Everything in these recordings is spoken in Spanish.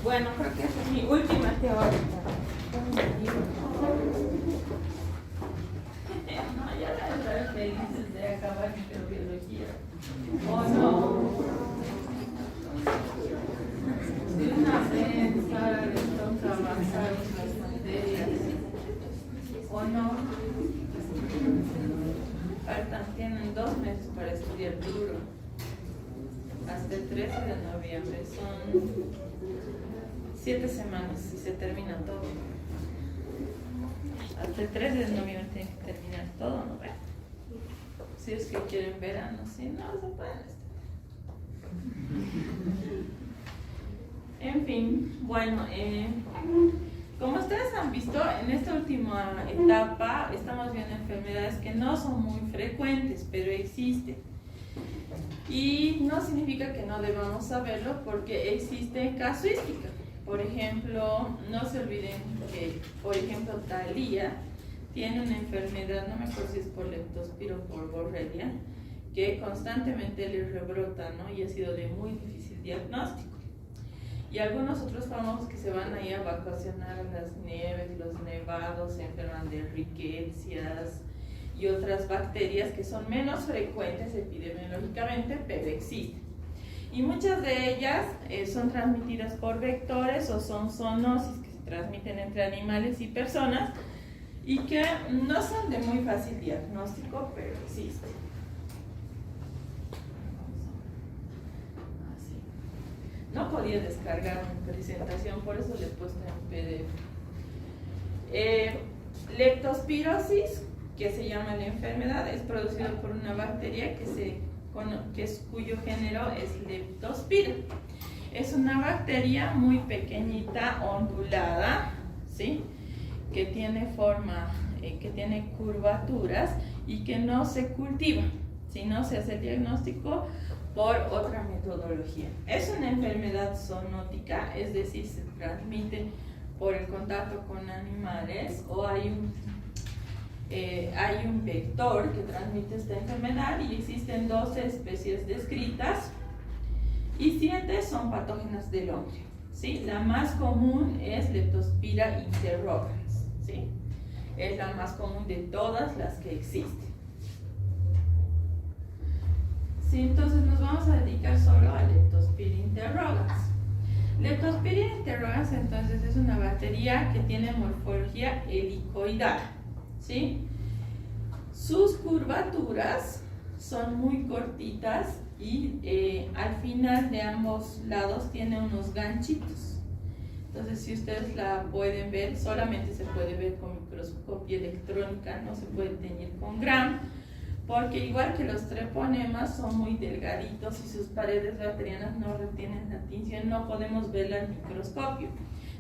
bueno, creo que esa es mi última teoría. No, ya la estar felices de acabar microbiología. ¿O no? De una vez, ahora les toca avanzar las materias. ¿O no? Tienen 2 meses para estudiar duro. Hasta el 13 de noviembre. Son 7 semanas y se termina todo. Hasta el 13 de noviembre tienen que terminar todo, ¿no ven? Si es que quieren verano, si no, se pueden estar. En fin, bueno, como ustedes han visto, en esta última etapa estamos viendo enfermedades que no son muy frecuentes, pero existen. Y no significa que no debamos saberlo porque existe casuística. Por ejemplo, no se olviden que, por ejemplo, Thalía tiene una enfermedad, no me acuerdo si es por leptospira o por borrelia, que constantemente le rebrota, ¿no? Y ha sido de muy difícil diagnóstico. Y algunos otros famosos que se van ahí a vacacionar a las nieves, los nevados, se enferman de riquecias y otras bacterias que son menos frecuentes epidemiológicamente, pero existen. Y muchas de ellas son transmitidas por vectores o son zoonosis que se transmiten entre animales y personas y que no son de muy fácil diagnóstico, pero existen. No podía descargar mi presentación, por eso le he puesto en PDF. Leptospirosis, que se llama la enfermedad, es producida por una bacteria cuyo género es Leptospira. Es una bacteria muy pequeñita, ondulada, ¿sí? Que tiene forma, que tiene curvaturas y que no se cultiva, sino se hace el diagnóstico por otra metodología. Es una enfermedad zoonótica, es decir, se transmite por el contacto con animales o hay un vector que transmite esta enfermedad y existen 12 especies descritas y 7 son patógenas del hombre, ¿sí? La más común es Leptospira interrogans, ¿sí? Es la más común de todas las que existen. Sí, entonces nos vamos a dedicar solo a Leptospira interrogans. Leptospira interrogans entonces es una bacteria que tiene morfología helicoidal, ¿sí? Sus curvaturas son muy cortitas y al final de ambos lados tiene unos ganchitos. Entonces si ustedes la pueden ver, solamente se puede ver con microscopía electrónica, no se puede teñir con Gram, porque igual que los treponemas son muy delgaditos y sus paredes bacterianas no retienen la tinción, no podemos verla al microscopio.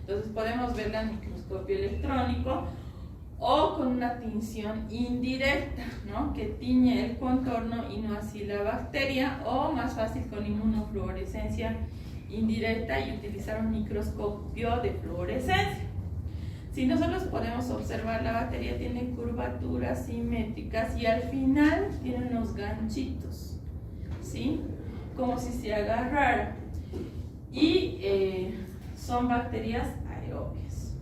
Entonces podemos verla al microscopio electrónico o con una tinción indirecta, ¿no? Que tiñe el contorno y no así la bacteria, o más fácil con inmunofluorescencia indirecta y utilizar un microscopio de fluorescencia. Si nosotros podemos observar, la bacteria tiene curvaturas simétricas y al final tiene unos ganchitos, ¿sí? Como si se agarrara. Y son bacterias aerobias.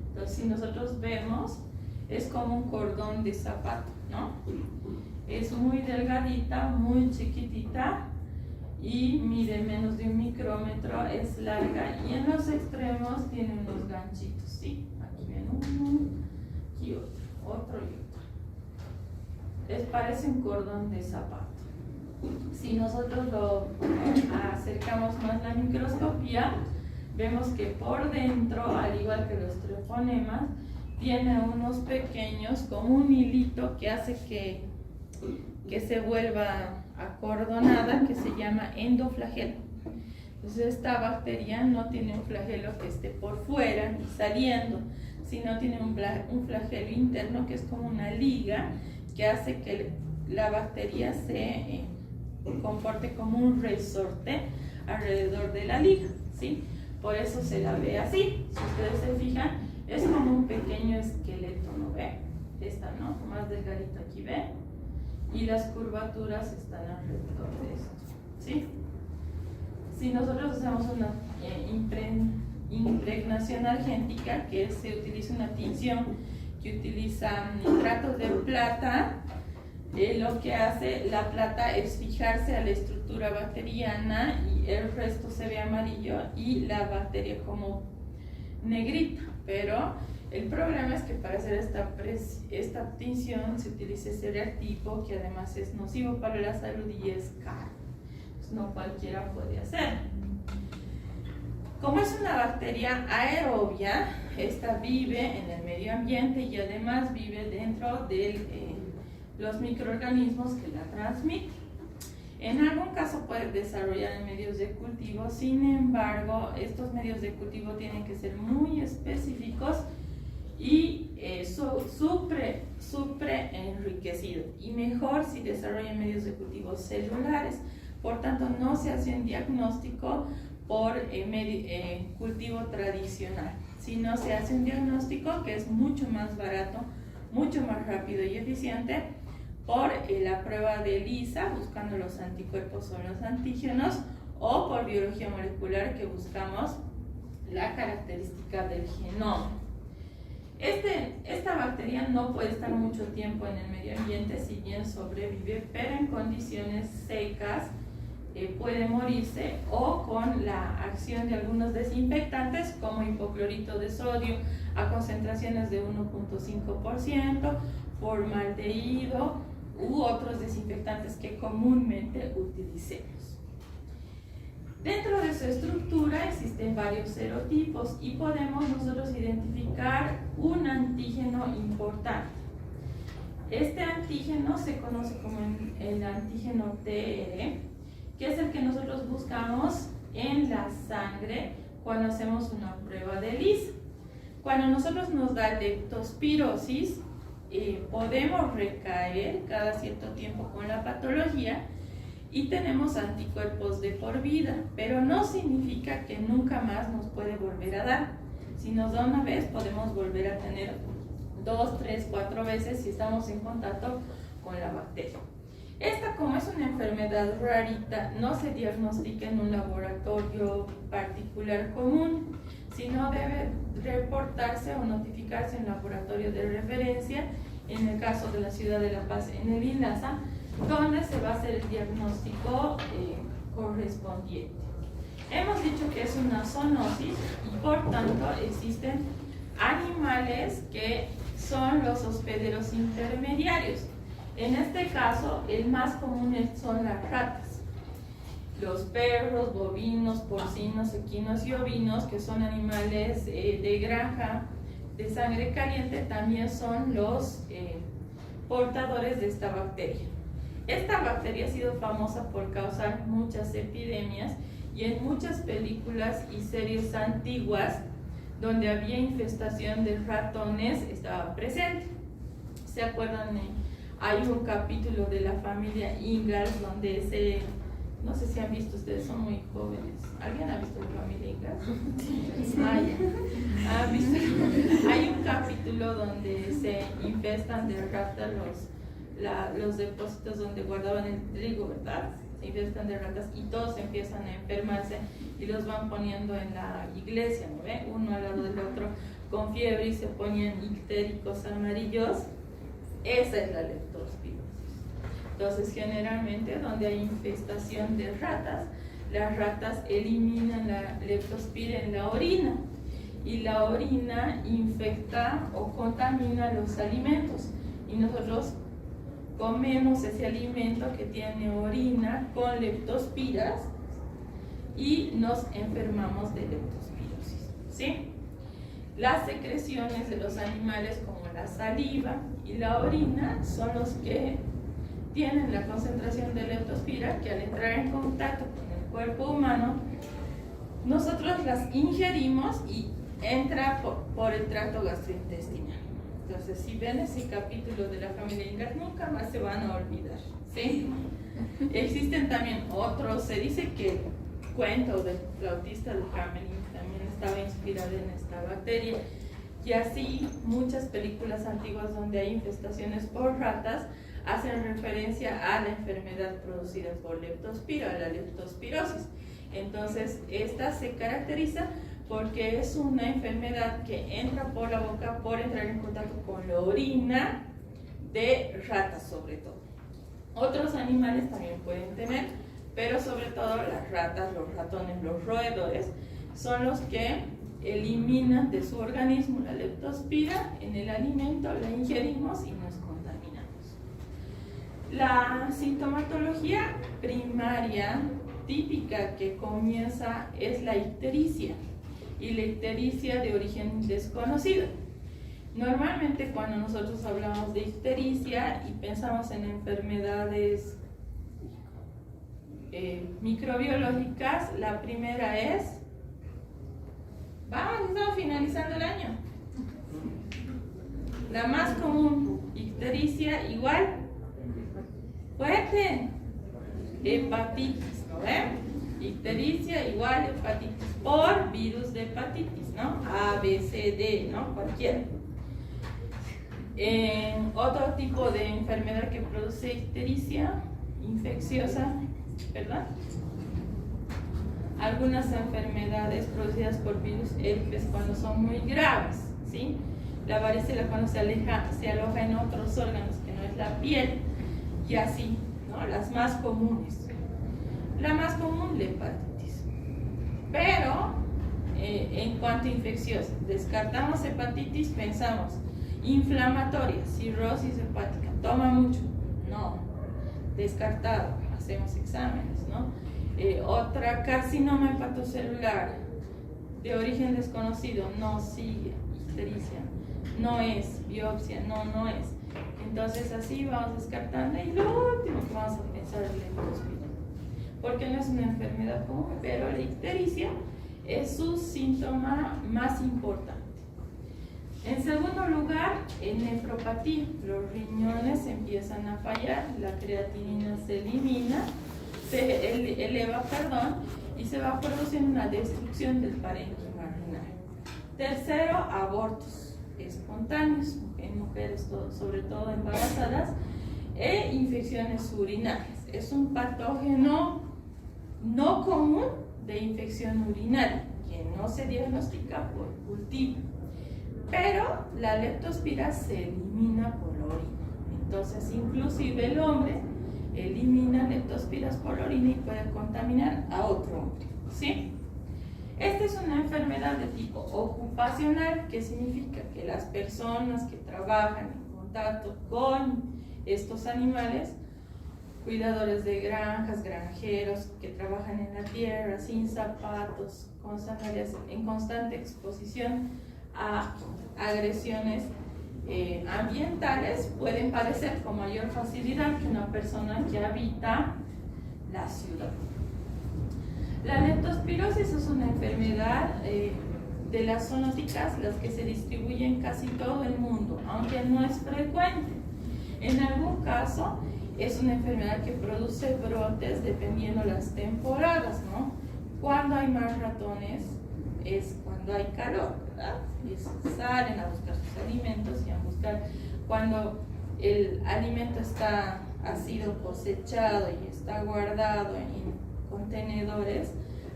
Entonces, si nosotros vemos, es como un cordón de zapato, ¿no? Es muy delgadita, muy chiquitita y mide menos de 1 micrómetro, es larga y en los extremos tiene unos ganchitos, ¿sí? Aquí ven uno, aquí otro y otro. Parece un cordón de zapato. Si nosotros lo acercamos más la microscopía, vemos que por dentro, al igual que los treponemas, tiene unos pequeños, como un hilito que hace que se vuelva acordonada, que se llama endoflagelo. Entonces esta bacteria no tiene un flagelo que esté por fuera ni saliendo, sino tiene un flagelo interno que es como una liga que hace que la bacteria se comporte como un resorte alrededor de la liga, ¿sí? Por eso se la ve así. Si ustedes se fijan, es como un pequeño esqueleto, ¿no ve? Esta, ¿no? Más delgadito aquí, ¿ve? Y las curvaturas están alrededor de esto, ¿sí? Si nosotros hacemos una impregnación argéntica, que se utiliza una tinción que utiliza nitratos de plata. Lo que hace la plata es fijarse a la estructura bacteriana y el resto se ve amarillo y la bacteria como negrita, pero el problema es que para hacer esta tinción se utiliza ese reactivo que además es nocivo para la salud y es caro, pues no cualquiera puede hacer. Como es una bacteria aerobia, esta vive en el medio ambiente y además vive dentro de los microorganismos que la transmiten. En algún caso puede desarrollar en medios de cultivo, sin embargo, estos medios de cultivo tienen que ser muy específicos y supre enriquecido, y mejor si desarrolla en medios de cultivo celulares. Por tanto, no se hace un diagnóstico por cultivo tradicional, sino se hace un diagnóstico que es mucho más barato, mucho más rápido y eficiente por la prueba de ELISA, buscando los anticuerpos o los antígenos, o por biología molecular, que buscamos la característica del genoma. Esta bacteria no puede estar mucho tiempo en el medio ambiente, si bien sobrevive, pero en condiciones secas puede morirse, o con la acción de algunos desinfectantes como hipoclorito de sodio a concentraciones de 1.5%, formaldehído u otros desinfectantes que comúnmente utilicemos. Dentro de su estructura existen varios serotipos y podemos nosotros identificar un antígeno importante. Este antígeno se conoce como el antígeno TR, que es el que nosotros buscamos en la sangre cuando hacemos una prueba de ELISA. Cuando nosotros nos da leptospirosis, podemos recaer cada cierto tiempo con la patología y tenemos anticuerpos de por vida, pero no significa que nunca más nos puede volver a dar. Si nos da una vez, podemos volver a tener 2, 3, 4 veces si estamos en contacto con la bacteria. Esta, como es una enfermedad rarita, no se diagnostica en un laboratorio particular común, sino debe reportarse o notificarse en laboratorio de referencia, en el caso de la ciudad de La Paz, en el INASA, donde se va a hacer el diagnóstico correspondiente. Hemos dicho que es una zoonosis y por tanto existen animales que son los hospederos intermediarios. En este caso, el más común son las ratas. Los perros, bovinos, porcinos, equinos y ovinos, que son animales de granja de sangre caliente, también son los portadores de esta bacteria. Esta bacteria ha sido famosa por causar muchas epidemias y en muchas películas y series antiguas donde había infestación de ratones estaba presente. ¿Se acuerdan? Hay un capítulo de la familia Ingalls donde no sé si han visto, ustedes son muy jóvenes. ¿Alguien ha visto la familia Ingalls? ¿Ha visto? Hay un capítulo donde se infestan de ratas los depósitos donde guardaban el trigo, ¿verdad? Se infestan de ratas y todos empiezan a enfermarse y los van poniendo en la iglesia, ¿no ve? Uno al lado del otro con fiebre y se ponían ictéricos amarillos. Esa es la leptospirosis. Entonces, generalmente donde hay infestación de ratas, las ratas eliminan la leptospira en la orina y la orina infecta o contamina los alimentos y nosotros comemos ese alimento que tiene orina con leptospiras y nos enfermamos de leptospirosis, ¿sí? Las secreciones de los animales como la saliva y la orina son los que tienen la concentración de leptospira que al entrar en contacto con el cuerpo humano nosotros las ingerimos y entra por el tracto gastrointestinal. Entonces, si ven ese capítulo de la familia Ingalls, nunca más se van a olvidar, ¿sí? Existen también otros, se dice que el cuento del flautista de Hamelin también estaba inspirado en esta bacteria, y así muchas películas antiguas donde hay infestaciones por ratas hacen referencia a la enfermedad producida por leptospira, a la leptospirosis. Entonces, esta se caracteriza porque es una enfermedad que entra por la boca por entrar en contacto con la orina de ratas sobre todo. Otros animales también pueden tener, pero sobre todo las ratas, los ratones, los roedores son los que eliminan de su organismo la leptospira en el alimento, la ingerimos y nos contaminamos. La sintomatología primaria típica que comienza es la ictericia, y la ictericia de origen desconocido. Normalmente cuando nosotros hablamos de ictericia y pensamos en enfermedades microbiológicas, la primera es, estamos finalizando el año, la más común, ictericia igual, fuerte, hepatitis, ¿no ven? Ictericia igual hepatitis por virus de hepatitis, ¿no? A, B, C, D, ¿no? Cualquiera. Otro tipo de enfermedad que produce ictericia infecciosa, ¿verdad? Algunas enfermedades producidas por virus herpes cuando son muy graves, ¿sí? La varicela cuando se aloja en otros órganos que no es la piel, y así, ¿no? Las más comunes. La más común, la hepatitis. Pero, en cuanto a infecciosa, descartamos hepatitis, pensamos inflamatoria, cirrosis hepática, toma mucho, no, descartado, hacemos exámenes, ¿no? Otra, carcinoma hepatocelular de origen desconocido, no sigue, ictericia, no es, biopsia, no es. Entonces así vamos descartando, y lo último que vamos a pensar es la leptospira, porque no es una enfermedad común, pero la ictericia es su síntoma más importante. En segundo lugar, en nefropatía, los riñones empiezan a fallar, la creatinina se elimina, se eleva, y se va produciendo una destrucción del parénquima renal. Tercero, abortos espontáneos en mujeres, sobre todo embarazadas, e infecciones urinarias. Es un patógeno no común de infección urinaria, que no se diagnostica por cultivo. Pero la leptospira se elimina por la orina. Entonces, inclusive el hombre elimina leptospiras por la orina y puede contaminar a otro hombre, ¿sí? Esta es una enfermedad de tipo ocupacional, que significa que las personas que trabajan en contacto con estos animales, cuidadores de granjas, granjeros que trabajan en la tierra, sin zapatos, con sandalias, en constante exposición a agresiones ambientales, pueden padecer con mayor facilidad que una persona que habita la ciudad. La leptospirosis es una enfermedad de las zoonóticas, las que se distribuyen en casi todo el mundo, aunque no es frecuente. En algún caso es una enfermedad que produce brotes dependiendo las temporadas, ¿no? Cuando hay más ratones es cuando hay calor, ¿verdad? Y salen a buscar sus alimentos y a buscar cuando el alimento ha sido cosechado y está guardado en contenedores,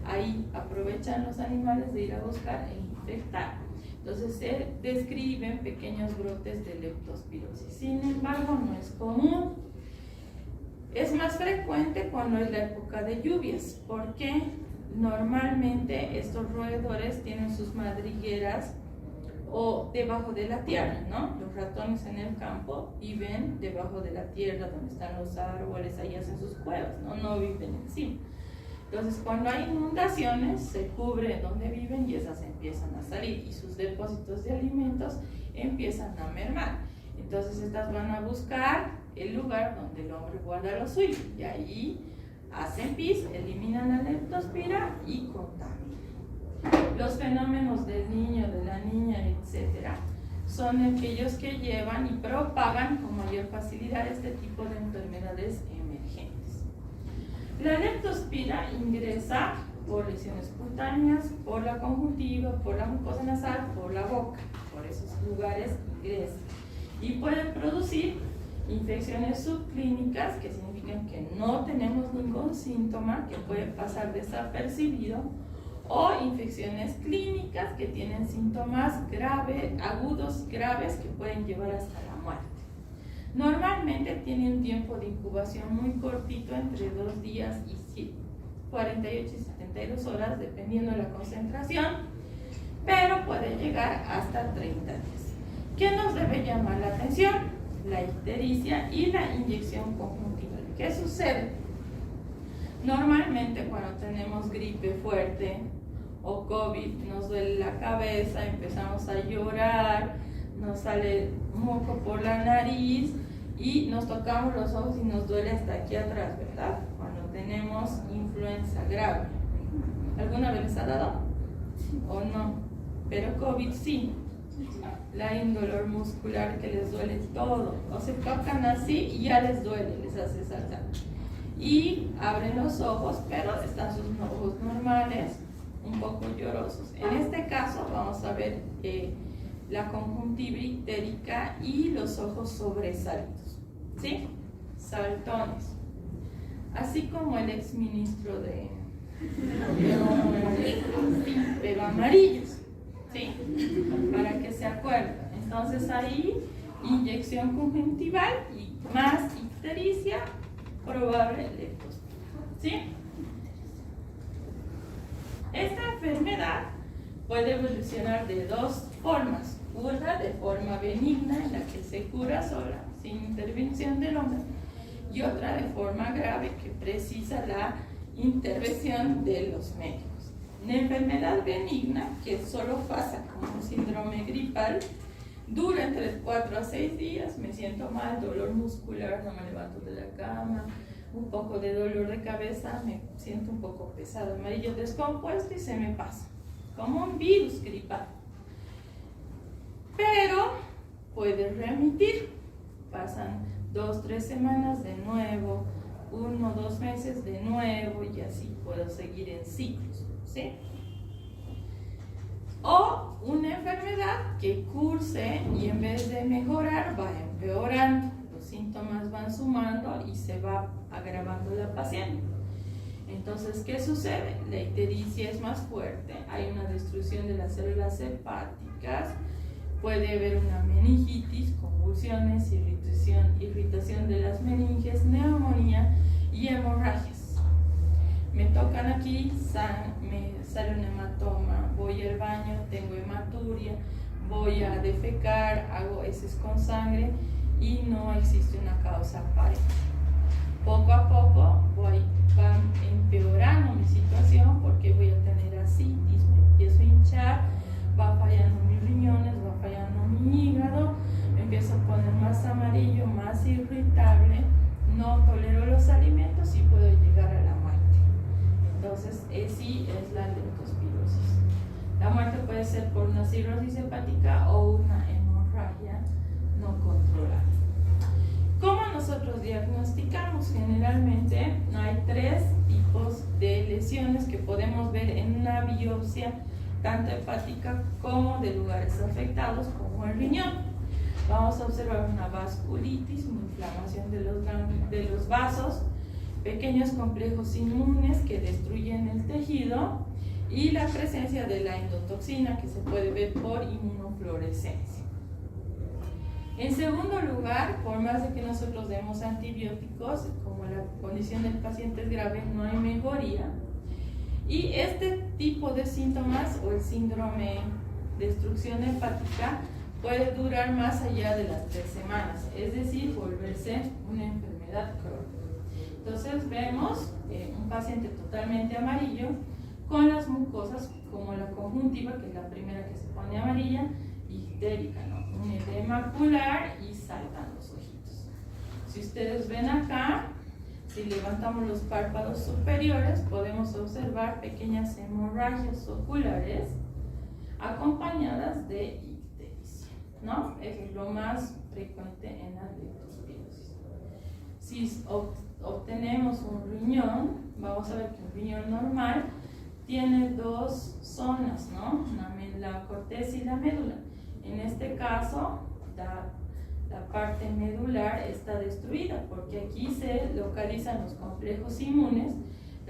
ahí aprovechan los animales de ir a buscar e infectar. Entonces se describen pequeños brotes de leptospirosis. Sin embargo, no es común. Es más frecuente cuando es la época de lluvias, porque normalmente estos roedores tienen sus madrigueras o debajo de la tierra, ¿no? Los ratones en el campo viven debajo de la tierra, donde están los árboles, ahí hacen sus cuevas, no viven encima. Entonces, cuando hay inundaciones, se cubre donde viven y esas empiezan a salir y sus depósitos de alimentos empiezan a mermar. Entonces, estas van a buscar el lugar donde el hombre guarda lo suyo y ahí hacen pis, eliminan la leptospira y contaminan. Los fenómenos del niño, de la niña, etcétera, son aquellos que llevan y propagan con mayor facilidad este tipo de enfermedades emergentes. La leptospira ingresa por lesiones cutáneas, por la conjuntiva, por la mucosa nasal, por la boca, por esos lugares ingresa y puede producir infecciones subclínicas, que significan que no tenemos ningún síntoma, que puede pasar desapercibido, o infecciones clínicas que tienen síntomas agudos, graves, que pueden llevar hasta la muerte. Normalmente tiene un tiempo de incubación muy cortito, entre 2 días y 48 y 72 horas, dependiendo de la concentración, pero puede llegar hasta 30 días. ¿Qué nos debe llamar la atención? La ictericia y la inyección conjuntival. ¿Qué sucede? Normalmente cuando tenemos gripe fuerte o COVID, nos duele la cabeza, empezamos a llorar, nos sale moco por la nariz y nos tocamos los ojos y nos duele hasta aquí atrás, ¿verdad? Cuando tenemos influenza grave. ¿Alguna vez les ha dado? ¿O no? Pero COVID sí. Un dolor muscular que les duele todo. O se tocan así y ya les duele, les hace saltar. Y abren los ojos, pero están sus ojos normales, un poco llorosos. En este caso vamos a ver la conjuntiva ictérica y los ojos sobresalidos, ¿sí? Saltones. Así como el exministro pero amarillos, ¿sí? Para que se acuerden. Entonces ahí, inyección conjuntival y más ictericia, probable leptospirosis, ¿sí? Esta enfermedad puede evolucionar de 2 formas. Una de forma benigna, en la que se cura sola, sin intervención del hombre, y otra de forma grave, que precisa la intervención de los médicos. Una enfermedad benigna, que solo pasa como un síndrome gripal, dura entre 4 a 6 días, me siento mal, dolor muscular, no me levanto de la cama, un poco de dolor de cabeza, me siento un poco pesado, amarillo descompuesto y se me pasa, como un virus gripal. Pero puede remitir, pasan 2 o 3 semanas de nuevo, 1 o 2 meses de nuevo, y así puedo seguir en ciclos, ¿sí? O una enfermedad que curse y en vez de mejorar va empeorando, los síntomas van sumando y se va agravando la paciente. Entonces, ¿qué sucede? La ictericia es más fuerte, hay una destrucción de las células hepáticas, puede haber una meningitis, convulsiones, irritación de las meninges, neumonía y hemorragias. Me tocan aquí, me sale un hematoma, voy al baño, tengo hematuria, voy a defecar, hago heces con sangre y no existe una causa aparente. Poco a poco va empeorando mi situación, porque voy a tener ascitis, me empiezo a hinchar, va fallando mis riñones, va fallando mi hígado, me empiezo a poner más amarillo, más irritable, no tolero los alimentos y puedo llegar a la muerte. Entonces, sí es la leptospirosis. La muerte puede ser por una cirrosis hepática o una hemorragia no controlada. ¿Cómo nosotros diagnosticamos? Generalmente hay 3 tipos de lesiones que podemos ver en una biopsia, tanto hepática como de lugares afectados, como el riñón. Vamos a observar una vasculitis, una inflamación de los vasos, pequeños complejos inmunes que destruyen el tejido y la presencia de la endotoxina, que se puede ver por inmunofluorescencia. En segundo lugar, por más de que nosotros demos antibióticos, como la condición del paciente es grave, no hay mejoría. Y este tipo de síntomas, o el síndrome de destrucción hepática, puede durar más allá de las 3 semanas, es decir, volverse una enfermedad crónica. Entonces vemos un paciente totalmente amarillo, con las mucosas como la conjuntiva, que es la primera que se pone amarilla, ictérica, ¿no? Un edema macular y saltan los ojitos. Si ustedes ven acá, si levantamos los párpados superiores, podemos observar pequeñas hemorragias oculares acompañadas de ictericia, ¿no? Eso es lo más frecuente en la leptospirosis. Si obtenemos un riñón, vamos a ver que un riñón normal tiene 2 zonas, ¿no? La corteza y la médula. En este caso, la parte medular está destruida, porque aquí se localizan los complejos inmunes,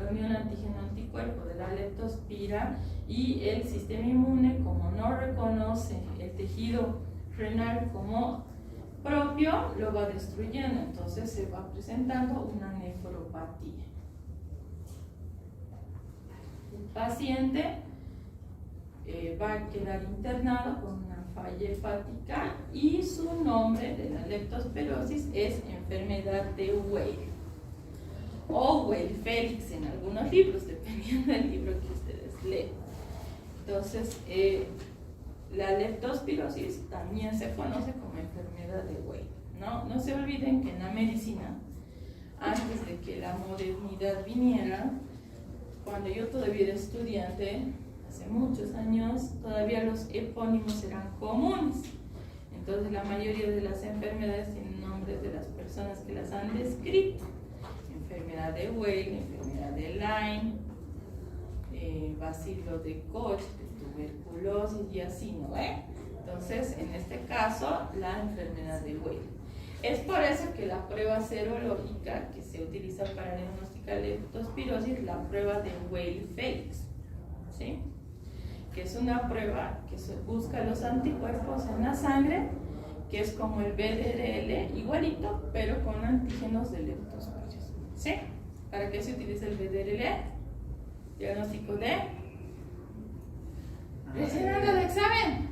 la unión antígeno-anticuerpo de la leptospira, y el sistema inmune, como no reconoce el tejido renal como propio, lo va destruyendo, entonces se va presentando una nefropatía. El paciente va a quedar internado con una falla hepática y su nombre de la leptospirosis es enfermedad de Weil o Weil-Felix en algunos libros, dependiendo del libro que ustedes leen. Entonces, la leptospirosis también se conoce como enfermedad de Weil. No se olviden que en la medicina, antes de que la modernidad viniera, cuando yo todavía era estudiante, hace muchos años, todavía los epónimos eran comunes. Entonces la mayoría de las enfermedades tienen nombres de las personas que las han descrito. Enfermedad de Weil, enfermedad de Lyme, bacilo de Koch, de tuberculosis y así, ¿no? Entonces, en este caso, la enfermedad de Weil. Es por eso que la prueba serológica que se utiliza para diagnosticar leptospirosis, la prueba de Weil-Felix, ¿sí? Que es una prueba que busca los anticuerpos en la sangre, que es como el BDRL, igualito, pero con antígenos de leptospirosis, ¿sí? ¿Para qué se utiliza el BDRL? Diagnóstico de presionando de examen.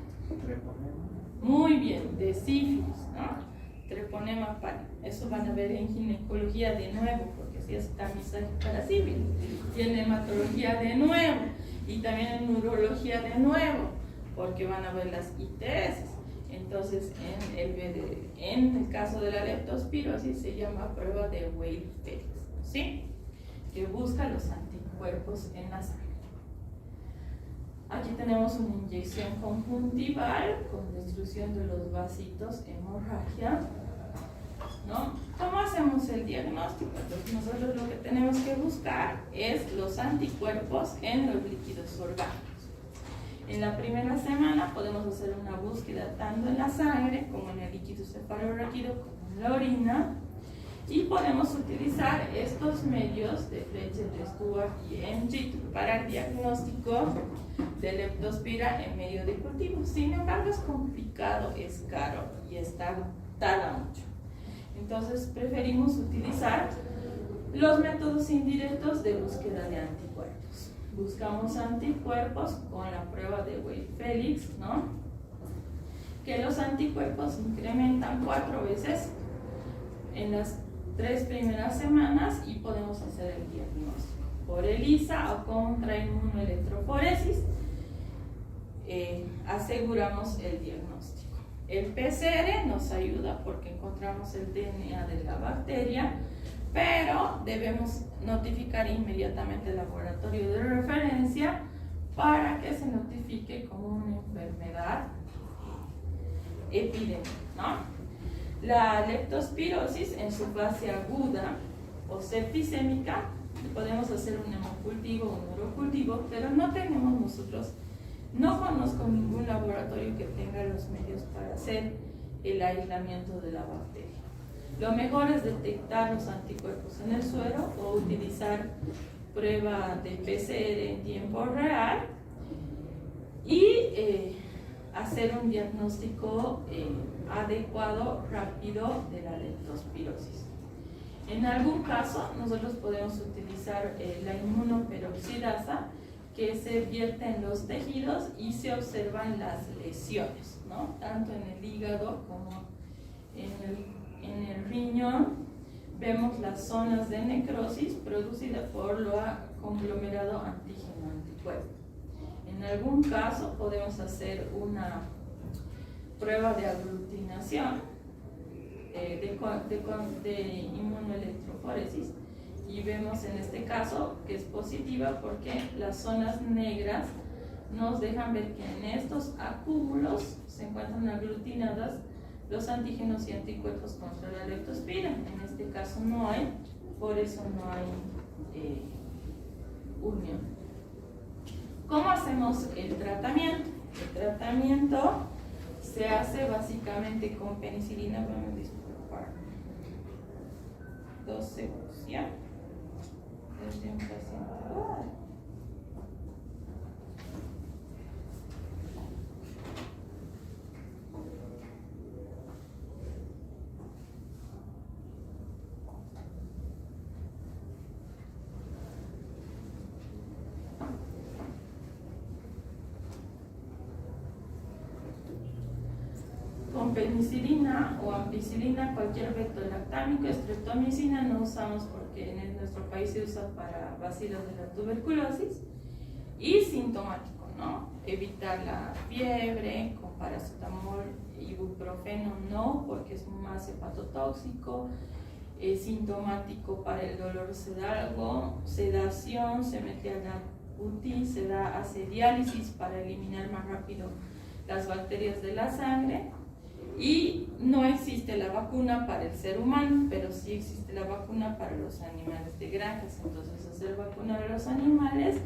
Muy bien, de sífilis, ¿no? Treponema pari. Eso van a ver en ginecología de nuevo, porque si es tamizaje para sífilis. Y en hematología de nuevo. Y también en neurología de nuevo, porque van a ver las ITS. Entonces, en el caso de la leptospirosis se llama prueba de Weil-Felix, ¿sí? Que busca los anticuerpos en la sangre. Aquí tenemos una inyección conjuntival con destrucción de los vasitos, hemorragia, ¿no? ¿Cómo hacemos el diagnóstico? Entonces nosotros lo que tenemos que buscar es los anticuerpos en los líquidos orgánicos. En la primera semana podemos hacer una búsqueda tanto en la sangre como en el líquido cefalorraquídeo como en la orina, y podemos utilizar estos medios de Fletcher, de Stuart y MG para el diagnóstico de leptospira en medio de cultivo. Sin embargo, es complicado, es caro y tarda mucho. Entonces, preferimos utilizar los métodos indirectos de búsqueda de anticuerpos. Buscamos anticuerpos con la prueba de Weil-Felix, ¿no? Que los anticuerpos incrementan 4 veces en las 3 primeras semanas y podemos hacer el diagnóstico por ELISA o contra inmunoelectroforesis. Aseguramos el diagnóstico. El PCR nos ayuda porque encontramos el DNA de la bacteria, pero debemos notificar inmediatamente el laboratorio de referencia para que se notifique como una enfermedad epidémica, ¿no? La leptospirosis en su fase aguda o septicémica, podemos hacer un hemocultivo o un urocultivo, pero no tenemos nosotros, no conozco ningún laboratorio que tenga los medios para hacer el aislamiento de la bacteria. Lo mejor es detectar los anticuerpos en el suero o utilizar prueba de PCR en tiempo real y hacer un diagnóstico adecuado, rápido de la leptospirosis. En algún caso, nosotros podemos utilizar la inmunoperoxidasa, que se vierte en los tejidos y se observan las lesiones, ¿no? Tanto en el hígado como en el riñón. Vemos las zonas de necrosis producidas por lo conglomerado antígeno-anticuerpo. En algún caso podemos hacer una prueba de aglutinación de inmunoelectroforesis y vemos en este caso que es positiva porque las zonas negras nos dejan ver que en estos acúmulos se encuentran aglutinadas los antígenos y anticuerpos contra la leptospira. En este caso no hay, por eso no hay unión. ¿Cómo hacemos el tratamiento? El tratamiento se hace básicamente con penicilina. Voy a disculpar 2 segundos, ¿ya? Es de un paciente oral. Con penicilina o ampicilina, cualquier beta-lactámico, streptomicina no usamos porque en nuestro país se usa para bacilos de la tuberculosis. Y sintomático, ¿no? Evitar la fiebre con paracetamol, ibuprofeno no, porque es más hepatotóxico. Sintomático para el dolor sedación, se mete a la UTI, hace diálisis para eliminar más rápido las bacterias de la sangre. Y no existe la vacuna para el ser humano, pero sí existe la vacuna para los animales de granjas. Entonces, hacer vacuna de los animales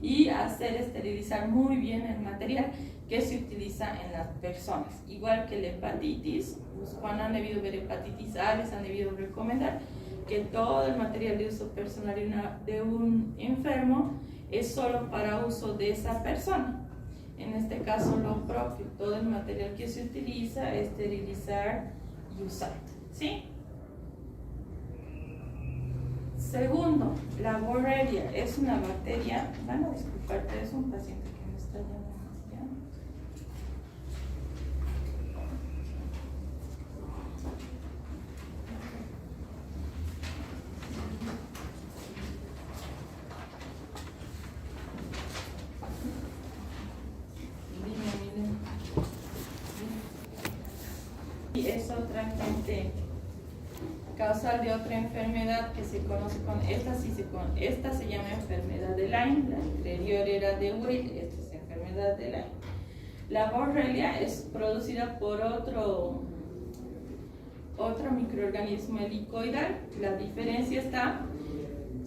y esterilizar muy bien el material que se utiliza en las personas. Igual que la hepatitis, pues cuando han debido ver hepatitis A, les han debido recomendar que todo el material de uso personal de un enfermo es solo para uso de esa persona. En este caso lo propio, todo el material que se utiliza, esterilizar y usar, ¿sí? Segundo, la Borrelia es una bacteria, van a disculpar, pero es un paciente que me está llamando. Es otra agente causal de otra enfermedad que se conoce esta se llama enfermedad de Lyme, la anterior era de Weil, esta es enfermedad de Lyme. La Borrelia es producida por otro microorganismo helicoidal. La diferencia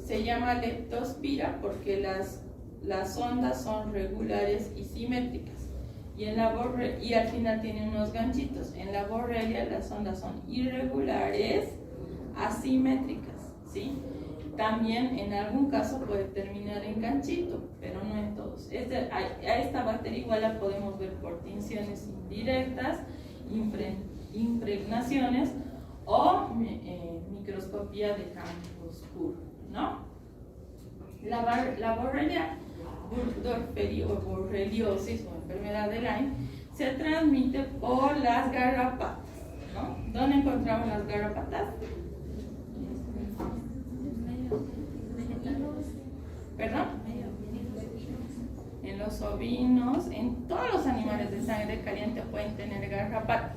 se llama Leptospira porque las ondas son regulares y simétricas. Y al final tiene unos ganchitos. En la Borrelia las ondas son irregulares, asimétricas, ¿sí? También en algún caso puede terminar en ganchito, pero no en todos. A esta bacteria igual la podemos ver por tinciones indirectas, impregnaciones o microscopía de campo oscuro, ¿no? La Borrelia burgdorferi o borreliosis o enfermedad de Lyme se transmite por las garrapatas, ¿no? ¿Dónde encontramos las garrapatas? ¿Perdón? En los ovinos, en todos los animales de sangre caliente pueden tener garrapatas,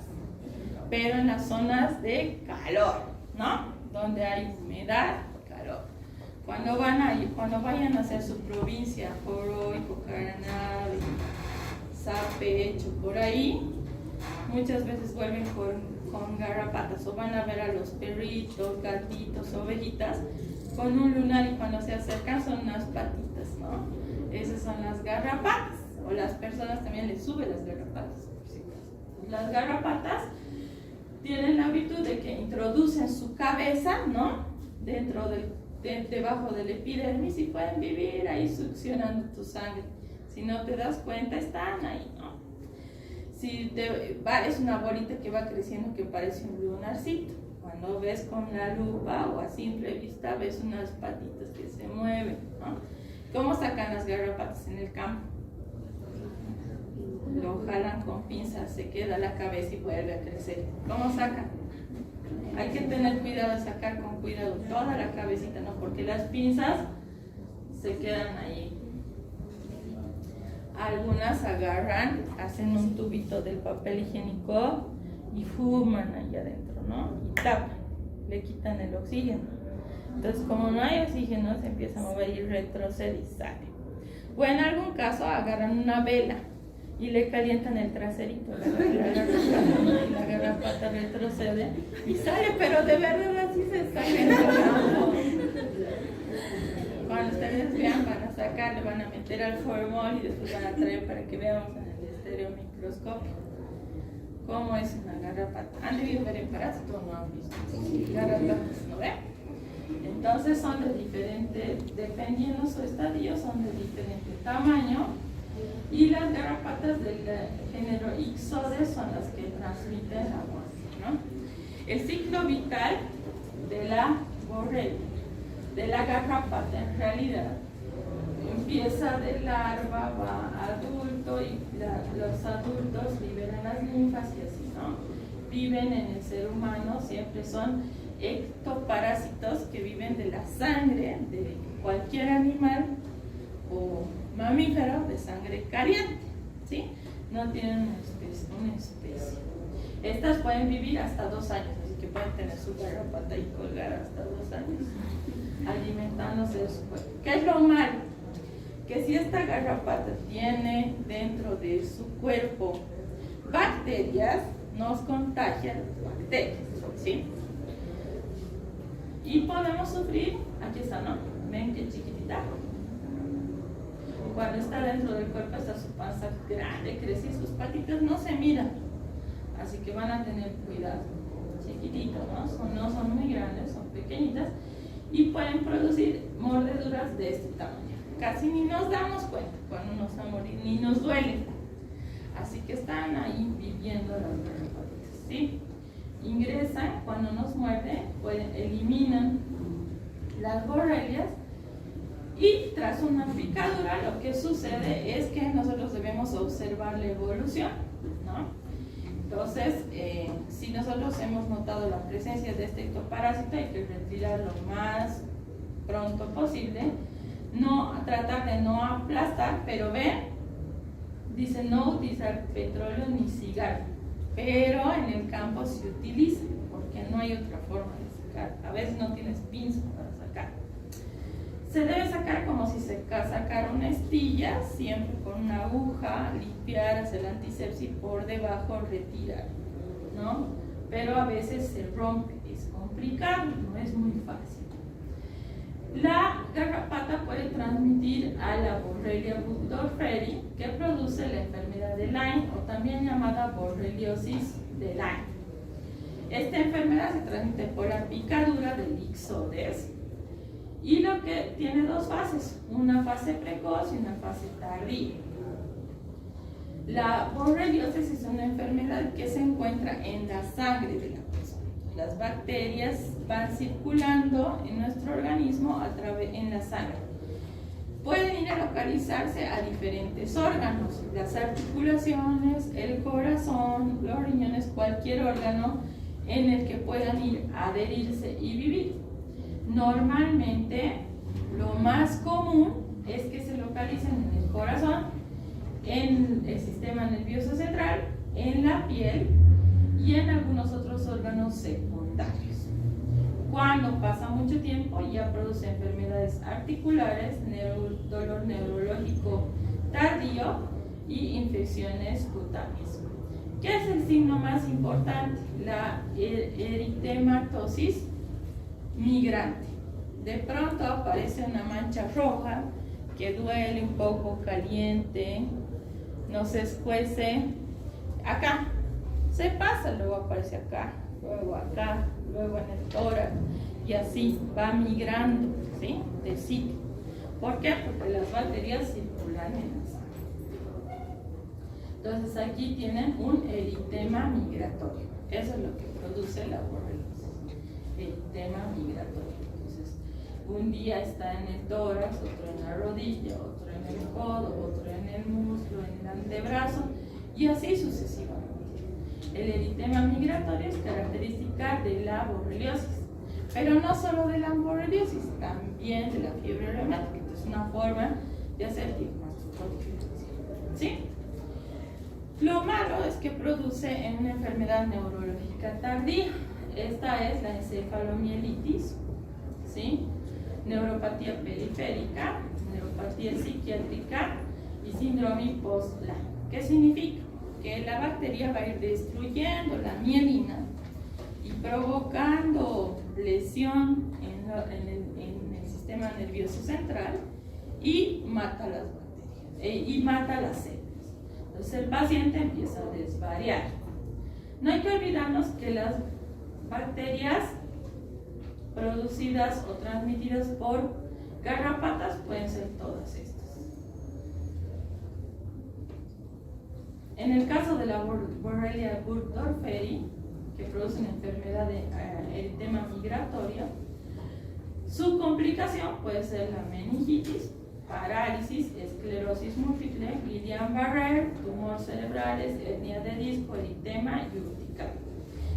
pero en las zonas de calor, ¿no? Donde hay humedad, calor. Cuando vayan a hacer su provincia, Joroy, Cocaranal, Sapecho, por ahí, muchas veces vuelven con garrapatas o van a ver a los perritos, gatitos, ovejitas con un lunar y cuando se acercan son unas patitas, ¿no? Esas son las garrapatas, o las personas también les suben las garrapatas. Las garrapatas tienen la virtud de que introducen su cabeza, ¿no? Debajo del epidermis y pueden vivir ahí succionando tu sangre. Si no te das cuenta, están ahí, ¿no? Es una bolita que va creciendo que parece un lunarcito. Cuando ves con la lupa o a simple vista, ves unas patitas que se mueven, ¿no? ¿Cómo sacan las garrapatas en el campo? Lo jalan con pinzas, se queda la cabeza y vuelve a crecer. ¿Cómo sacan? Hay que tener cuidado de sacar con cuidado toda la cabecita, ¿no? Porque las pinzas se quedan ahí. Algunas agarran, hacen un tubito del papel higiénico y fuman ahí adentro, ¿no? Y tapan, le quitan el oxígeno. Entonces, como no hay oxígeno, se empieza a mover y retrocede y sale. O en algún caso agarran una vela y le calientan el traserito, la garrapata retrocede y sale, pero de verdad así se sale. Cuando ustedes vean, van a sacar, le van a meter al formol y después van a traer para que veamos en el estereomicroscopio cómo es una garrapata. ¿Han debido ver en parásito o no han visto? Garrapatas, ¿no ven? Entonces son de diferente, dependiendo su estadio, son de diferente tamaño. Y las garrapatas del género Ixodes son las que transmiten la muerte, ¿no? El ciclo vital de la borrelia, de la garrapata, en realidad, empieza de larva, va a adulto y los adultos liberan las linfas y así, ¿no? Viven en el ser humano, siempre son ectoparásitos que viven de la sangre de cualquier animal o mamífero de sangre caliente, ¿sí? No tienen una especie. Estas pueden vivir hasta 2 años, así que pueden tener su garrapata y colgar hasta 2 años, alimentándose de su cuerpo. ¿Qué es lo malo? Que si esta garrapata tiene dentro de su cuerpo bacterias, nos contagia las bacterias, ¿sí? Y podemos sufrir, aquí está, ¿no? Ven que chiquitita. Cuando está dentro del cuerpo está su panza grande, crece y sus patitas no se miran. Así que van a tener cuidado. Chiquititos, ¿no? No son muy grandes, son pequeñitas y pueden producir mordeduras de este tamaño. Casi ni nos damos cuenta cuando nos va a morir, ni nos duele. Así que están ahí viviendo las garrapatas, ¿sí? Ingresan, cuando nos muerden, eliminan las borrelias y tras una picadura lo que sucede es que nosotros debemos observar la evolución, ¿no? Entonces, si nosotros hemos notado la presencia de este ectoparásito, hay que retirarlo lo más pronto posible, tratar de no aplastar, pero ven, dice no utilizar petróleo ni cigarro, pero en el campo se utiliza porque no hay otra forma de sacar. A veces no tienes pinzas para sacar. Se debe sacar como si se sacara una estilla, siempre con una aguja, limpiar, hacer antisepsis por debajo, retirar, ¿no? Pero a veces se rompe, es complicado, no es muy fácil. La garrapata puede transmitir a la Borrelia burgdorferi, que produce la enfermedad de Lyme, o también llamada borreliosis de Lyme. Esta enfermedad se transmite por la picadura del Ixodes y lo que tiene 2 fases, una fase precoz y una fase tardía. La borreliosis es una enfermedad que se encuentra en la sangre de la persona. Las bacterias van circulando en nuestro organismo en la sangre. Pueden ir a localizarse a diferentes órganos, las articulaciones, el corazón, los riñones, cualquier órgano en el que puedan ir a adherirse y vivir. Normalmente, lo más común es que se localicen en el corazón, en el sistema nervioso central, en la piel y en algunos otros órganos secundarios. Cuando pasa mucho tiempo ya produce enfermedades articulares, dolor neurológico tardío y infecciones cutáneas. ¿Qué es el signo más importante? La eritematosis migrante. De pronto aparece una mancha roja que duele un poco, caliente, no se escuece. Acá se pasa, luego aparece acá, luego acá, luego en el tórax y así va migrando, ¿sí? De sitio. ¿Por qué? Porque las bacterias circulan en la sangre. Entonces aquí tienen un eritema migratorio. Eso es lo que produce la borreliosis. Eritema migratorio. Entonces, un día está en el tórax, otro en la rodilla, otro en el codo, otro en el muslo, en el antebrazo y así sucesivamente. El eritema migratorio es característica de la borreliosis, pero no solo de la borreliosis, también de la fiebre reumática. Es una forma de hacer diagnóstico diferencial, ¿sí? Lo malo es que produce una enfermedad neurológica tardía. Esta es la encefalomielitis, ¿sí? Neuropatía periférica, neuropatía psiquiátrica y síndrome post-Lyme. ¿Qué significa? Que la bacteria va a ir destruyendo la mielina y provocando lesión en el sistema nervioso central y mata las bacterias y mata las células. Entonces el paciente empieza a desvariar. No hay que olvidarnos que las bacterias producidas o transmitidas por garrapatas pueden ser todas estas. En el caso de la Borrelia burgdorferi, que produce una enfermedad de eritema migratorio, su complicación puede ser la meningitis, parálisis, esclerosis múltiple, Guillain-Barré, tumor cerebrales, hernia de disco, eritema y urticaria.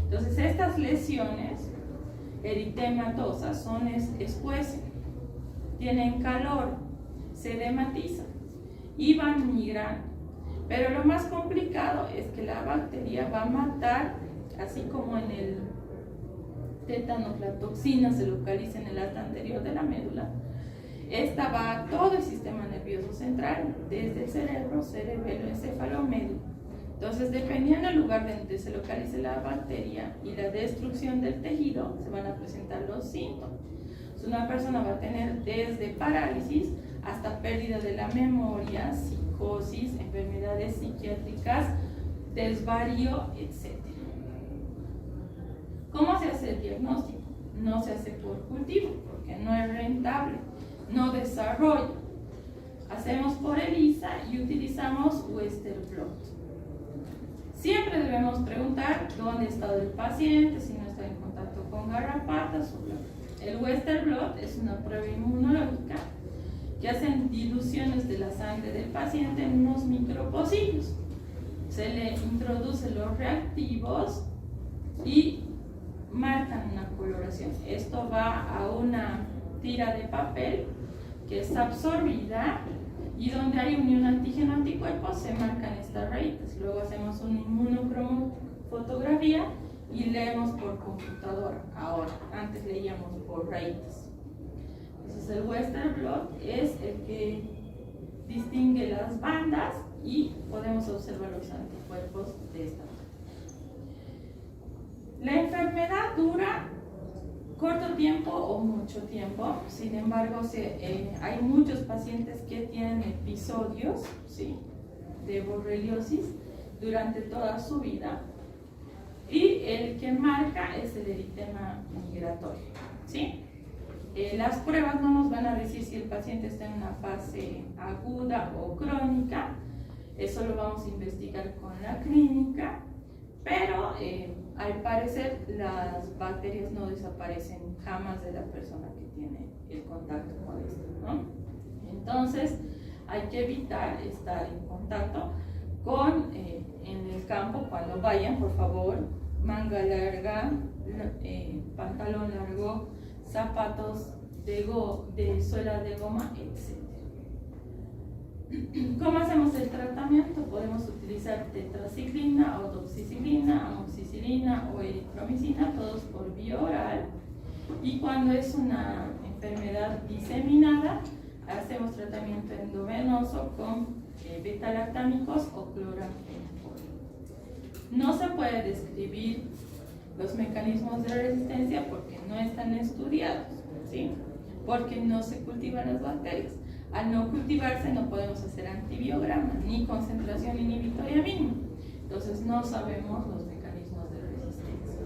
Entonces, estas lesiones eritematosas son escuecen, tienen calor, se dematizan y van migrando. Pero lo más complicado es que la bacteria va a matar, así como en el tétanos la toxina se localiza en el alta anterior de la médula. Esta va a todo el sistema nervioso central, desde el cerebro, cerebelo, encéfalo, médula. Entonces, dependiendo del lugar donde se localice la bacteria y la destrucción del tejido, se van a presentar los síntomas. Entonces, una persona va a tener desde parálisis hasta pérdida de la memoria, psicosis, enfermedades psiquiátricas, desvarío, etc. ¿Cómo se hace el diagnóstico? No se hace por cultivo, porque no es rentable, no desarrolla. Hacemos por ELISA y utilizamos Western blot. Siempre debemos preguntar dónde ha estado el paciente, si no está en contacto con garrapatas o blot. El Western blot es una prueba inmunológica que hacen diluciones de la sangre del paciente en unos micropocillos. Se le introducen los reactivos y marcan una coloración. Esto va a una tira de papel que es absorbida y donde hay unión antígeno-anticuerpo se marcan estas rayitas. Luego hacemos una inmunocromofotografía y leemos por computadora. Ahora, antes leíamos por rayitas. Entonces el Western blot es el que distingue las bandas y podemos observar los anticuerpos de esta manera. La enfermedad dura corto tiempo o mucho tiempo. Sin embargo, hay muchos pacientes que tienen episodios, ¿sí?, de borreliosis durante toda su vida, y el que marca es el eritema migratorio, ¿sí? Las pruebas no nos van a decir si el paciente está en una fase aguda o crónica. Eso lo vamos a investigar con la clínica, pero al parecer las bacterias no desaparecen jamás de la persona que tiene el contacto con esto, ¿no? Entonces hay que evitar estar en contacto con en el campo. Cuando vayan, por favor, manga larga, pantalón largo, zapatos de suela de goma, etc. ¿Cómo hacemos el tratamiento? Podemos utilizar tetraciclina, o doxiciclina, amoxicilina o eritromicina, todos por vía oral. Y cuando es una enfermedad diseminada, hacemos tratamiento endovenoso con beta-lactámicos o cloranfenicol. No se puede describir los mecanismos de resistencia porque no están estudiados, ¿sí? Porque no se cultivan las bacterias. Al no cultivarse no podemos hacer antibiograma ni concentración inhibitoria mínima. Entonces no sabemos los mecanismos de resistencia.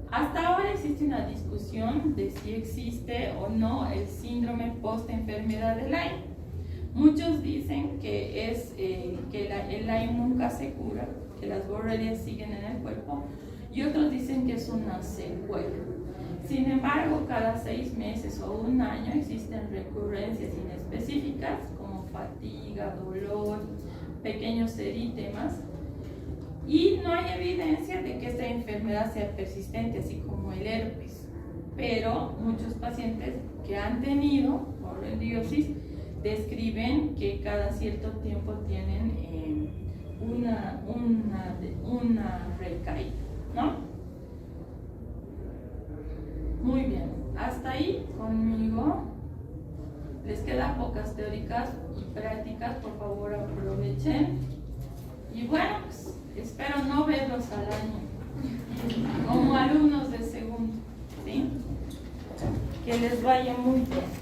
Hasta ahora existe una discusión de si existe o no el síndrome post-enfermedad de Lyme. Muchos dicen que el Lyme nunca se cura, que las borrelias siguen en el cuerpo, y otros dicen que es una secuela. Sin embargo, cada 6 meses o un año existen recurrencias inespecíficas como fatiga, dolor, pequeños erítemas, y no hay evidencia de que esta enfermedad sea persistente, así como el herpes. Pero muchos pacientes que han tenido borreliosis describen que cada cierto tiempo tienen una recaída, ¿no? Muy bien, hasta ahí conmigo. Les quedan pocas teóricas y prácticas, por favor aprovechen. Y bueno, pues, espero no verlos al año como alumnos de segundo, ¿sí? Que les vaya muy bien.